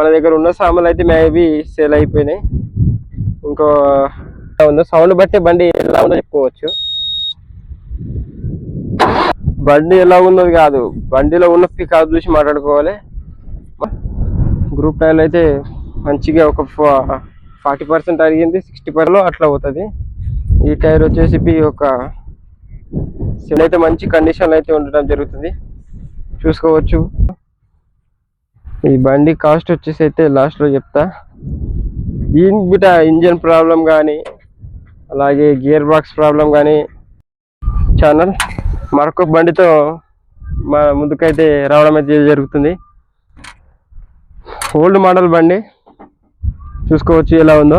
మన దగ్గర ఉన్న సామాన్లు అయితే మేబీ సేల్ అయిపోయినాయి. ఇంకో ఉందో సౌండ్ బట్టి బండి ఎలా ఉందో చెప్పుకోవచ్చు. బండి ఎలా ఉందో కాదు, బండిలో ఉన్న పికప్ చూసి మాట్లాడుకోవాలి. గ్రూప్ టైర్లు అయితే మంచిగా ఒక 40% అడిగింది, 60% అట్లా అవుతుంది. ఈ టైర్ వచ్చేసి ఒక అయితే మంచి కండిషన్లో అయితే ఉండడం జరుగుతుంది, చూసుకోవచ్చు. ఈ బండి కాస్ట్ వచ్చేసి అయితే లాస్ట్లో చెప్తా. దీనికి ఇంజన్ ప్రాబ్లం కానీ అలాగే గేర్ బాక్స్ ప్రాబ్లం కానీ ఛానల్ మరొక బండితో మా ముందుకైతే రావడం అయితే జరుగుతుంది. ఓల్డ్ మోడల్ బండి చూసుకోవచ్చు ఎలా ఉందో.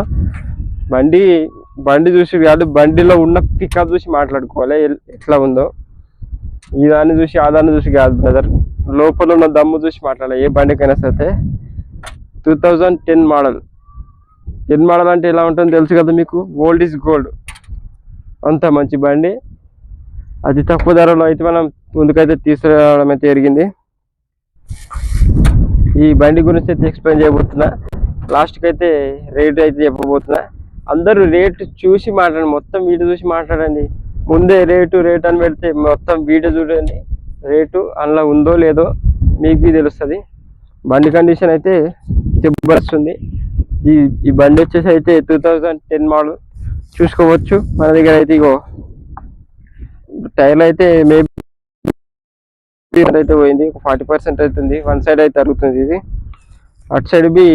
బండి చూసి కాదు, బండిలో ఉన్న పికప్ చూసి మాట్లాడుకోవాలి ఎట్లా ఉందో. ఈ దాన్ని చూసి ఆ దాన్ని చూసి కాదు బ్రదర్, లోపల ఉన్న దమ్ము చూసి మాట్లాడాలి ఏ బండికైనా సరే. 2010 మోడల్. 10 మోడల్ అంటే ఎలా ఉంటుందో తెలుసు కదా మీకు, ఓల్డ్ ఈజ్ గోల్డ్. అంత మంచి బండి అతి తక్కువ ధరలో అయితే మనం ముందుకైతే తీసుకురావడం అయితే జరిగింది. ఈ బండి గురించి అయితే ఎక్స్ప్లెయిన్ చేయబోతున్నా. లాస్ట్కి అయితే రేట్ అయితే చెప్పబోతున్నా. అందరూ రేటు చూసి మాట్లాడండి, మొత్తం వీడియో చూసి మాట్లాడండి. ముందే రేటు అని పెడితే మొత్తం వీడియో చూడండి. రేటు అందులో ఉందో లేదో మీకు తెలుస్తుంది. బండి కండిషన్ అయితే జబర్దస్తుంది. ఈ బండి వచ్చేసి అయితే 2010 మోడల్ చూసుకోవచ్చు. మన దగ్గర అయితే ఇగో టైర్లు అయితే మేబీ అయితే పోయింది, 40% అవుతుంది. వన్ సైడ్ అయితే అరుగుతుంది ఇది, అటు సైడ్ బి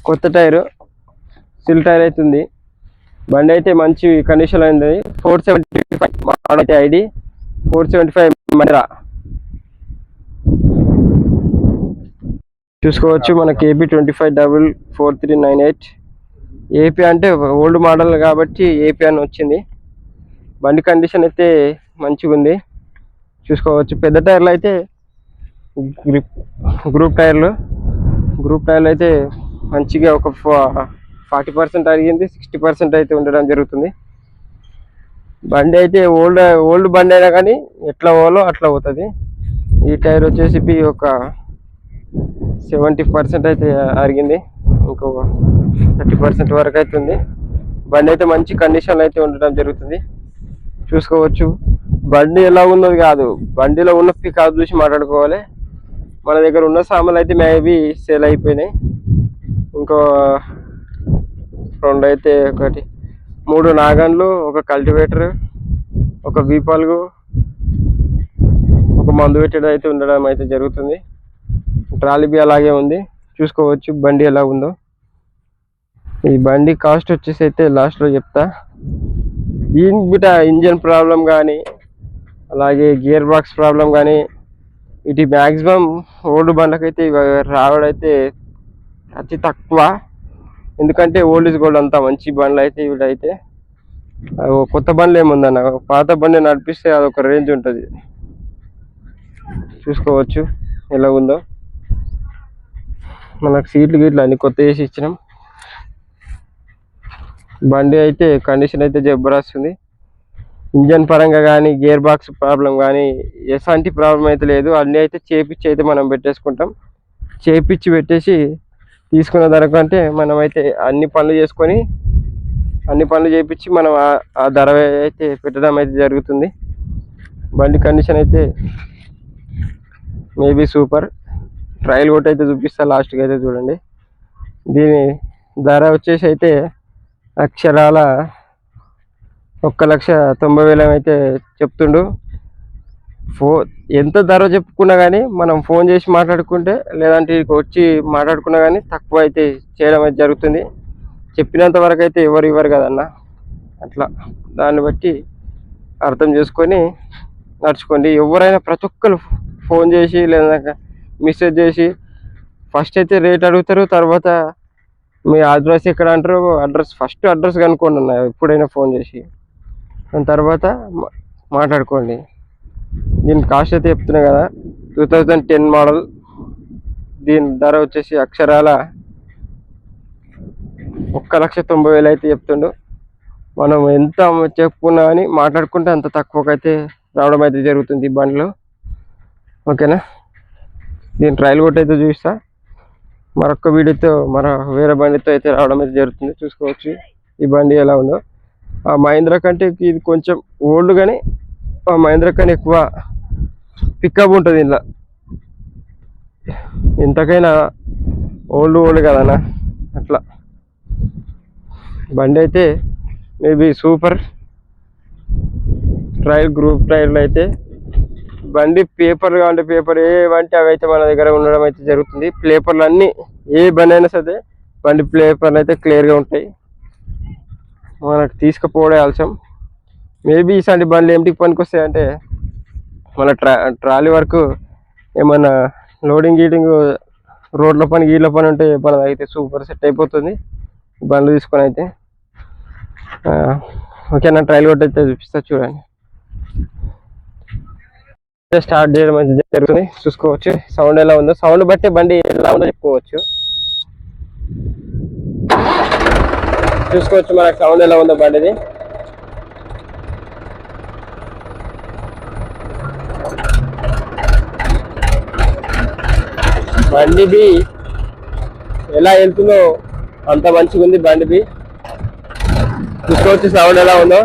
కొత్త టైరు సిల్ టైర్ అవుతుంది. బండి అయితే మంచి కండిషన్ అయింది. 475 మోడల్ అయితే ఐడి 475 మహిరా చూసుకోవచ్చు. మనకి ఏపీ 25443988. ఏపీ అంటే ఓల్డ్ మోడల్ కాబట్టి ఏపీ అని వచ్చింది. బండి కండిషన్ అయితే మంచిగా ఉంది, చూసుకోవచ్చు. పెద్ద టైర్లు అయితే గ్రూప్ టైర్లు అయితే మంచిగా ఒక 40% అడిగింది, 60% అయితే ఉండడం జరుగుతుంది. బండి అయితే ఓల్డ్ బండి అయినా కానీ ఎట్లా పోవాలో అట్లా పోతుంది. ఈ టైర్ వచ్చేసి ఒక 70% అయితే అరిగింది, ఇంకో 30% వరకు అవుతుంది. బండి అయితే మంచి కండిషన్లో అయితే ఉండడం జరుగుతుంది, చూసుకోవచ్చు. బండి ఎలా ఉన్నది కాదు, బండిలో ఉన్న పికప్ చూసి మాట్లాడుకోవాలి. మన దగ్గర ఉన్న సామాన్లు అయితే మేబీ సేల్ అయిపోయినాయి. ఇంకో 2 అయితే 3 నాగన్లు, ఒక కల్టివేటర్, ఒక వీపాల్గు, ఒక మందు పెట్టడం అయితే ఉండడం అయితే జరుగుతుంది. ట్రాలీ బి అలాగే ఉంది, చూసుకోవచ్చు బండి ఎలా ఉందో. ఈ బండి కాస్ట్ వచ్చేసి అయితే లాస్ట్లో చెప్తా. దీనికి ఇంజన్ ప్రాబ్లం కానీ అలాగే గేర్ బాక్స్ ప్రాబ్లం కానీ ఇటు మ్యాక్సిమం ఓల్డ్ బండ్లకైతే రావడైతే అతి తక్కువ. ఎందుకంటే ఓల్డ్ ఇస్ గోల్డ్, అంతా మంచి బండ్లు అయితే వీడైతే. కొత్త బండ్లు ఏముందన్న, పాత బండి నడిపిస్తే అదొక రేంజ్ ఉంటుంది, చూసుకోవచ్చు ఎలా ఉందో. మనకు సీట్లు గిట్లు అన్ని కొత్త వేసి ఇచ్చినాం. బండి అయితే కండిషన్ అయితే జబర్దస్తుంది. ఇంజన్ పరంగా కానీ గేర్ బాక్స్ ప్రాబ్లం కానీ ఎలాంటి ప్రాబ్లం అయితే లేదు. అన్నీ అయితే చేపించి అయితే మనం పెట్టేసుకుంటాం. చేపించి పెట్టేసి తీసుకున్న ధర కంటే మనం అయితే అన్ని పనులు చేసుకొని అన్ని పనులు చేయించి మనం ఆ ధర అయితే పెట్టడం అయితే జరుగుతుంది. బండి కండిషన్ అయితే మేబీ సూపర్. ట్రయల్ కొట్టి అయితే చూపిస్తా లాస్ట్కి అయితే చూడండి. దీని ధర వచ్చేసి అయితే అక్షరాల 1,90,000 అయితే చెప్తుండు. ఎంత ధర చెప్పుకున్నా కానీ మనం ఫోన్ చేసి మాట్లాడుకుంటే లేదంటే వచ్చి మాట్లాడుకున్నా కానీ తక్కువ అయితే చేయడం అయితే జరుగుతుంది. చెప్పినంత వరకు అయితే ఎవరు ఇవ్వరు కదన్న, అట్లా దాన్ని బట్టి అర్థం చేసుకొని నడుచుకోండి. ఎవరైనా ప్రతి ఒక్కరు ఫోన్ చేసి లేదా మెసేజ్ చేసి ఫస్ట్ అయితే రేట్ అడుగుతారు, తర్వాత మీ అడ్రస్ ఎక్కడ అంటారు. ఫస్ట్ అడ్రస్ కనుక్కోండి అన్న ఎప్పుడైనా ఫోన్ చేసి, దాని తర్వాత మాట్లాడుకోండి. దీని కాస్ట్ అయితే చెప్తున్నా కదా, 2010 మోడల్. దీని ధర వచ్చేసి అక్షరాల 1,90,000 అయితే చెప్తుండు. మనం ఎంత చెప్పుకున్నా కానీ మాట్లాడుకుంటే అంత తక్కువకైతే రావడం అయితే జరుగుతుంది ఈ బండిలో, ఓకేనా. దీని ట్రయల్ కొట్టి అయితే చూపిస్తా. మరొక వీడియోతో వేరే బండితో అయితే రావడం అయితే జరుగుతుంది. చూసుకోవచ్చు ఈ బండి ఎలా ఉందో. ఆ మహీంద్రా కంటే ఇది కొంచెం ఓల్డ్, కానీ ఆ మహీంద్రా కానీ ఎక్కువ పికప్ ఉంటుంది ఇందులో. ఇంతకైనా ఓల్డ్ కదన్నా, అట్లా బండి అయితే maybe super trial, group trial అయితే బండి పేపర్లు కావాలంటే పేపర్ ఏవంటే అవి అయితే మన దగ్గర ఉండడం అయితే జరుగుతుంది. పేపర్లు అన్నీ ఏ బండి అయినా సరే బండి పేపర్లు అయితే క్లియర్గా ఉంటాయి. మనకు తీసుకుపోవడే ఆలస్యం. మేబీ ఇలాంటి బండ్లు ఏమిటికి పనికి వస్తాయి అంటే మన ట్రాలీ వరకు ఏమన్నా లోడింగ్ గీటింగ్ రోడ్ల పని గీళ్ళ పని ఉంటే మనది అయితే సూపర్ సెట్ అయిపోతుంది బండ్లు తీసుకొని అయితే. ఓకేనా, ట్రయల్ కొట్టి అయితే చూపిస్తా చూడండి. స్టార్ట్ చేయడం అయితే జరుగుతుంది. చూసుకోవచ్చు సౌండ్ ఎలా ఉందో. సౌండ్ బట్టి బండి ఎలా ఉందో చెప్పుకోవచ్చు. చూసుకోవచ్చు మనకు సౌండ్ ఎలా ఉందో బండిది. బండిది ఎలా వెళ్తుందో అంత మంచిగా ఉంది బండిది. చూసుకోవచ్చు సౌండ్ ఎలా ఉందో.